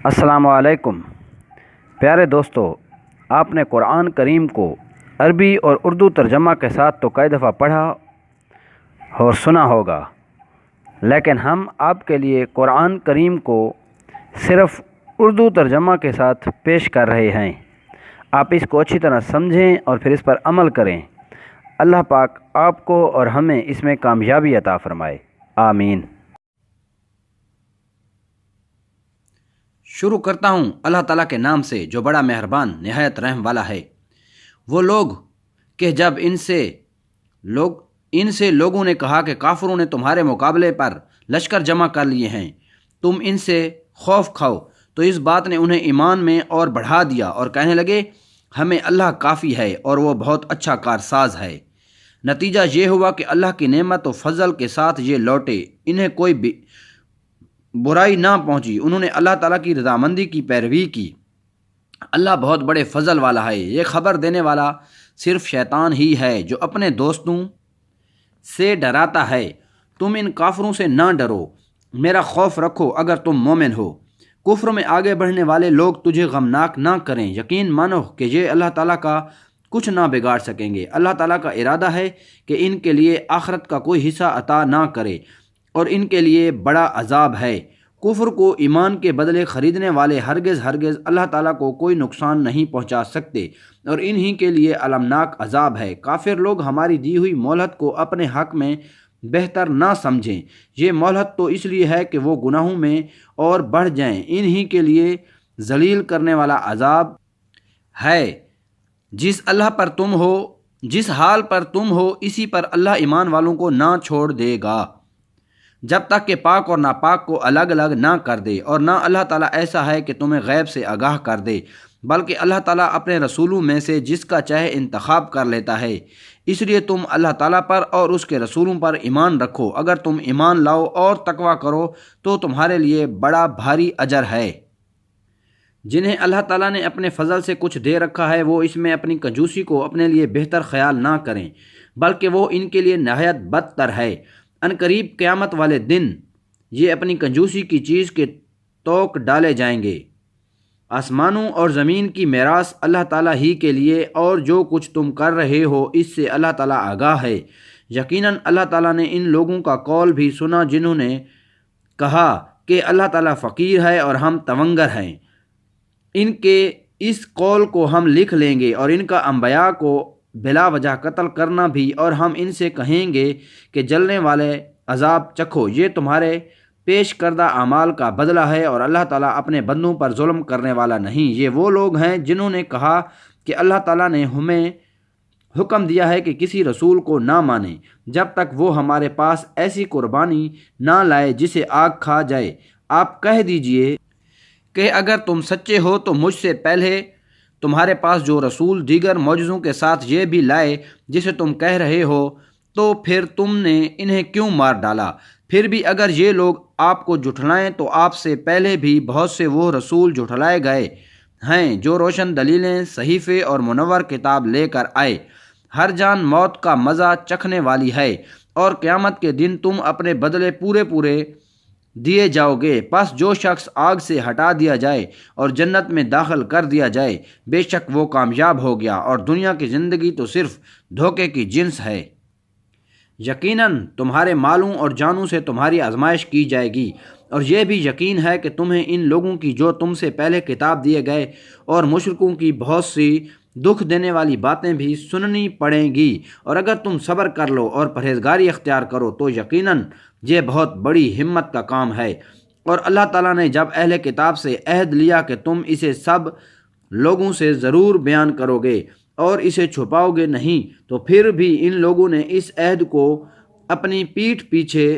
السلام علیکم پیارے دوستو، آپ نے قرآن کریم کو عربی اور اردو ترجمہ کے ساتھ تو کئی دفعہ پڑھا اور سنا ہوگا، لیکن ہم آپ کے لیے قرآن کریم کو صرف اردو ترجمہ کے ساتھ پیش کر رہے ہیں۔ آپ اس کو اچھی طرح سمجھیں اور پھر اس پر عمل کریں۔ اللہ پاک آپ کو اور ہمیں اس میں کامیابی عطا فرمائے، آمین۔ شروع کرتا ہوں اللہ تعالیٰ کے نام سے جو بڑا مہربان نہایت رحم والا ہے۔ وہ لوگ کہ جب ان سے لوگوں نے کہا کہ کافروں نے تمہارے مقابلے پر لشکر جمع کر لیے ہیں، تم ان سے خوف کھاؤ، تو اس بات نے انہیں ایمان میں اور بڑھا دیا اور کہنے لگے ہمیں اللہ کافی ہے اور وہ بہت اچھا کارساز ہے۔ نتیجہ یہ ہوا کہ اللہ کی نعمت و فضل کے ساتھ یہ لوٹے، انہیں کوئی برائی نہ پہنچی، انہوں نے اللہ تعالیٰ کی رضامندی کی پیروی کی۔ اللہ بہت بڑے فضل والا ہے۔ یہ خبر دینے والا صرف شیطان ہی ہے جو اپنے دوستوں سے ڈراتا ہے۔ تم ان کافروں سے نہ ڈرو، میرا خوف رکھو اگر تم مومن ہو۔ کفر میں آگے بڑھنے والے لوگ تجھے غمناک نہ کریں، یقین مانو کہ یہ اللہ تعالیٰ کا کچھ نہ بگاڑ سکیں گے۔ اللہ تعالیٰ کا ارادہ ہے کہ ان کے لیے آخرت کا کوئی حصہ عطا نہ کرے اور ان کے لیے بڑا عذاب ہے۔ کفر کو ایمان کے بدلے خریدنے والے ہرگز اللہ تعالیٰ کو کوئی نقصان نہیں پہنچا سکتے اور انہی کے لیے المناک عذاب ہے۔ کافر لوگ ہماری دی ہوئی مہلت کو اپنے حق میں بہتر نہ سمجھیں۔ یہ مہلت تو اس لیے ہے کہ وہ گناہوں میں اور بڑھ جائیں۔ انہی کے لیے ذلیل کرنے والا عذاب ہے۔ جس حال پر تم ہو اسی پر اللہ ایمان والوں کو نہ چھوڑ دے گا، جب تک کہ پاک اور ناپاک کو الگ الگ نہ کر دے، اور نہ اللہ تعالیٰ ایسا ہے کہ تمہیں غیب سے آگاہ کر دے، بلکہ اللہ تعالیٰ اپنے رسولوں میں سے جس کا چاہے انتخاب کر لیتا ہے۔ اس لیے تم اللہ تعالیٰ پر اور اس کے رسولوں پر ایمان رکھو۔ اگر تم ایمان لاؤ اور تقوی کرو تو تمہارے لیے بڑا بھاری اجر ہے۔ جنہیں اللہ تعالیٰ نے اپنے فضل سے کچھ دے رکھا ہے، وہ اس میں اپنی کنجوسی کو اپنے لیے بہتر خیال نہ کریں، بلکہ وہ ان کے لیے نہایت بدتر ہے۔ عنقریب قیامت والے دن یہ اپنی کنجوسی کی چیز کے توق ڈالے جائیں گے۔ آسمانوں اور زمین کی میراث اللہ تعالیٰ ہی کے لیے، اور جو کچھ تم کر رہے ہو اس سے اللہ تعالیٰ آگاہ ہے۔ یقیناً اللہ تعالیٰ نے ان لوگوں کا قول بھی سنا جنہوں نے کہا کہ اللہ تعالیٰ فقیر ہے اور ہم تونگر ہیں۔ ان کے اس قول کو ہم لکھ لیں گے اور ان کا انبیاء کو بلا وجہ قتل کرنا بھی، اور ہم ان سے کہیں گے کہ جلنے والے عذاب چکھو، یہ تمہارے پیش کردہ اعمال کا بدلہ ہے، اور اللہ تعالیٰ اپنے بندوں پر ظلم کرنے والا نہیں۔ یہ وہ لوگ ہیں جنہوں نے کہا کہ اللہ تعالیٰ نے ہمیں حکم دیا ہے کہ کسی رسول کو نہ مانیں جب تک وہ ہمارے پاس ایسی قربانی نہ لائے جسے آگ کھا جائے۔ آپ کہہ دیجئے کہ اگر تم سچے ہو تو مجھ سے پہلے تمہارے پاس جو رسول دیگر معجزوں کے ساتھ یہ بھی لائے جسے تم کہہ رہے ہو، تو پھر تم نے انہیں کیوں مار ڈالا؟ پھر بھی اگر یہ لوگ آپ کو جھٹلائیں تو آپ سے پہلے بھی بہت سے وہ رسول جھٹلائے گئے ہیں جو روشن دلیلیں، صحیفے اور منور کتاب لے کر آئے۔ ہر جان موت کا مزہ چکھنے والی ہے، اور قیامت کے دن تم اپنے بدلے پورے دیے جاؤ گے۔ پس جو شخص آگ سے ہٹا دیا جائے اور جنت میں داخل کر دیا جائے، بے شک وہ کامیاب ہو گیا، اور دنیا کی زندگی تو صرف دھوکے کی جنس ہے۔ یقیناً تمہارے مالوں اور جانوں سے تمہاری آزمائش کی جائے گی، اور یہ بھی یقین ہے کہ تمہیں ان لوگوں کی جو تم سے پہلے کتاب دیے گئے اور مشرکوں کی بہت سی دکھ دینے والی باتیں بھی سننی پڑیں گی، اور اگر تم صبر کر لو اور پرہیزگاری اختیار کرو تو یقیناً یہ بہت بڑی ہمت کا کام ہے۔ اور اللہ تعالیٰ نے جب اہل کتاب سے عہد لیا کہ تم اسے سب لوگوں سے ضرور بیان کرو گے اور اسے چھپاؤ گے نہیں، تو پھر بھی ان لوگوں نے اس عہد کو اپنی پیٹھ پیچھے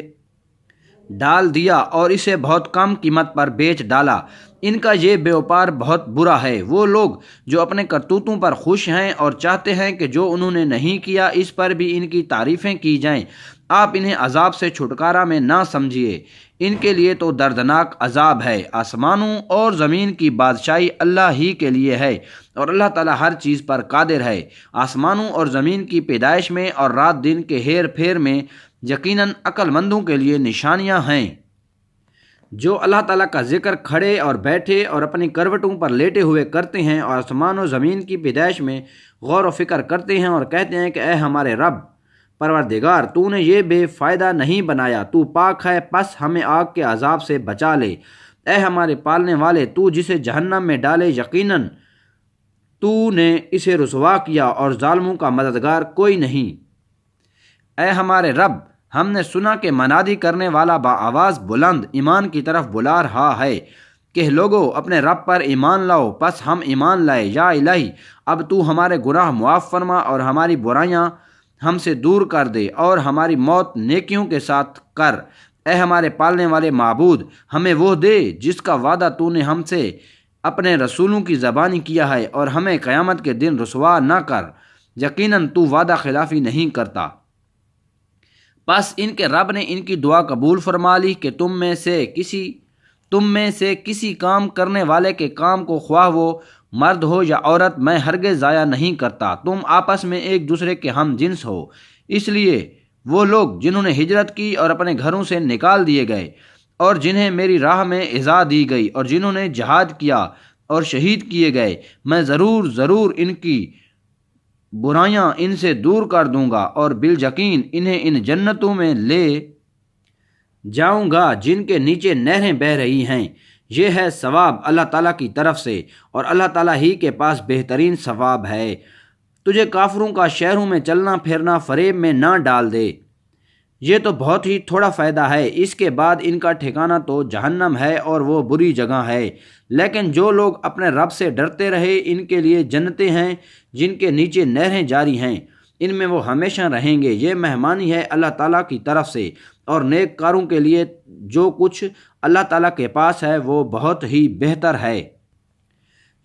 ڈال دیا اور اسے بہت کم قیمت پر بیچ ڈالا۔ ان کا یہ بیوپار بہت برا ہے۔ وہ لوگ جو اپنے کرتوتوں پر خوش ہیں اور چاہتے ہیں کہ جو انہوں نے نہیں کیا اس پر بھی ان کی تعریفیں کی جائیں، آپ انہیں عذاب سے چھٹکارا میں نہ سمجھیے، ان کے لیے تو دردناک عذاب ہے۔ آسمانوں اور زمین کی بادشاہی اللہ ہی کے لیے ہے، اور اللہ تعالیٰ ہر چیز پر قادر ہے۔ آسمانوں اور زمین کی پیدائش میں اور رات دن کے ہیر پھیر میں یقیناً عقل مندوں کے لیے نشانیاں ہیں۔ جو اللہ تعالیٰ کا ذکر کھڑے اور بیٹھے اور اپنی کروٹوں پر لیٹے ہوئے کرتے ہیں اور آسمان و زمین کی پیدائش میں غور و فکر کرتے ہیں اور کہتے ہیں کہ اے ہمارے رب پروردگار، تو نے یہ بے فائدہ نہیں بنایا، تو پاک ہے، پس ہمیں آگ کے عذاب سے بچا لے۔ اے ہمارے پالنے والے، تو جسے جہنم میں ڈالے یقیناً تو نے اسے رسوا کیا اور ظالموں کا مددگار کوئی نہیں۔ اے ہمارے رب، ہم نے سنا کہ منادی کرنے والا بآواز بلند ایمان کی طرف بلا رہا ہے کہ لوگو اپنے رب پر ایمان لاؤ، پس ہم ایمان لائے۔ یا الہی، اب تو ہمارے گناہ معاف فرما اور ہماری برائیاں ہم سے دور کر دے اور ہماری موت نیکیوں کے ساتھ کر۔ اے ہمارے پالنے والے معبود، ہمیں وہ دے جس کا وعدہ تو نے ہم سے اپنے رسولوں کی زبانی کیا ہے، اور ہمیں قیامت کے دن رسوا نہ کر، یقیناً تو وعدہ خلافی نہیں کرتا۔ پس ان کے رب نے ان کی دعا قبول فرما لی کہ تم میں سے کسی کام کرنے والے کے کام کو خواہ وہ مرد ہو یا عورت میں ہرگز ضائع نہیں کرتا۔ تم آپس میں ایک دوسرے کے ہم جنس ہو، اس لیے وہ لوگ جنہوں نے ہجرت کی اور اپنے گھروں سے نکال دیے گئے اور جنہیں میری راہ میں ایذا دی گئی اور جنہوں نے جہاد کیا اور شہید کیے گئے، میں ضرور ان کی برائیاں ان سے دور کر دوں گا اور بالیقین انہیں ان جنتوں میں لے جاؤں گا جن کے نیچے نہریں بہہ رہی ہیں۔ یہ ہے ثواب اللہ تعالیٰ کی طرف سے، اور اللہ تعالیٰ ہی کے پاس بہترین ثواب ہے۔ تجھے کافروں کا شہروں میں چلنا پھرنا فریب میں نہ ڈال دے، یہ تو بہت ہی تھوڑا فائدہ ہے، اس کے بعد ان کا ٹھکانہ تو جہنم ہے اور وہ بری جگہ ہے۔ لیکن جو لوگ اپنے رب سے ڈرتے رہے، ان کے لیے جنتیں ہیں جن کے نیچے نہریں جاری ہیں، ان میں وہ ہمیشہ رہیں گے۔ یہ مہمانی ہے اللہ تعالیٰ کی طرف سے، اور نیک کاروں کے لیے جو کچھ اللہ تعالیٰ کے پاس ہے وہ بہت ہی بہتر ہے۔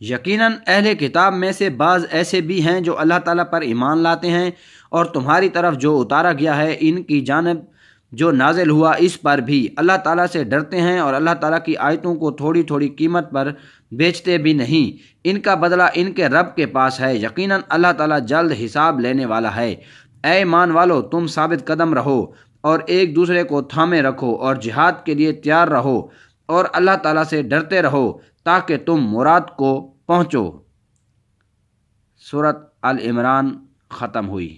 یقیناً اہل کتاب میں سے بعض ایسے بھی ہیں جو اللہ تعالیٰ پر ایمان لاتے ہیں، اور تمہاری طرف جو اتارا گیا ہے ان کی جانب جو نازل ہوا اس پر بھی اللہ تعالیٰ سے ڈرتے ہیں، اور اللہ تعالیٰ کی آیتوں کو تھوڑی تھوڑی قیمت پر بیچتے بھی نہیں۔ ان کا بدلہ ان کے رب کے پاس ہے، یقیناً اللہ تعالیٰ جلد حساب لینے والا ہے۔ اے ایمان والو، تم ثابت قدم رہو اور ایک دوسرے کو تھامے رکھو اور جہاد کے لیے تیار رہو، اور اللہ تعالیٰ سے ڈرتے رہو تاکہ تم مراد کو پہنچو۔ سورۃ آل عمران ختم ہوئی۔